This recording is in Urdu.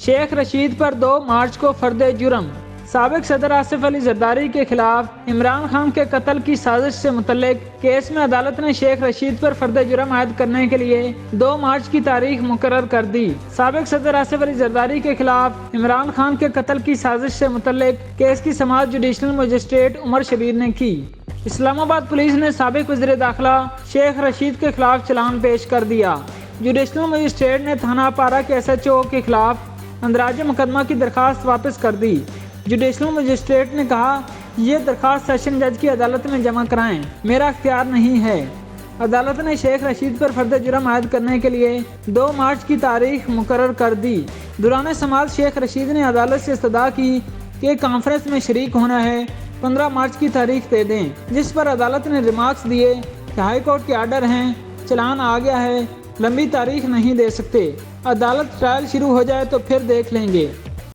شیخ رشید پر 2 مارچ کو فرد جرم۔ سابق صدر آصف علی زرداری کے خلاف عمران خان کے قتل کی سازش سے متعلق کیس میں عدالت نے شیخ رشید پر فرد جرم عائد کرنے کے لیے 2 مارچ کی تاریخ مقرر کر دی۔ سابق صدر آصف علی زرداری کے خلاف عمران خان کے قتل کی سازش سے متعلق کیس کی سماعت جوڈیشنل مجسٹریٹ عمر شبیر نے کی۔ اسلام آباد پولیس نے سابق وزیر داخلہ شیخ رشید کے خلاف چلان پیش کر دیا۔ جوڈیشنل مجسٹریٹ نے تھانہ پارہ کے SHO کے خلاف اندراج مقدمہ کی درخواست واپس کر دی۔ جوڈیشنل مجسٹریٹ نے کہا، یہ درخواست سیشن جج کی عدالت میں جمع کرائیں، میرا اختیار نہیں ہے۔ عدالت نے شیخ رشید پر فرد جرم عائد کرنے کے لیے 2 مارچ کی تاریخ مقرر کر دی۔ دوران سماعت شیخ رشید نے عدالت سے استدعا کی کہ کانفرنس میں شریک ہونا ہے، 15 مارچ کی تاریخ دے دیں، جس پر عدالت نے ریمارکس دیے کہ ہائی کورٹ کے آرڈر ہیں، چلان آ گیا ہے، لمبی تاریخ نہیں دے سکتے، عدالت ٹرائل شروع ہو جائے تو پھر دیکھ لیں گے۔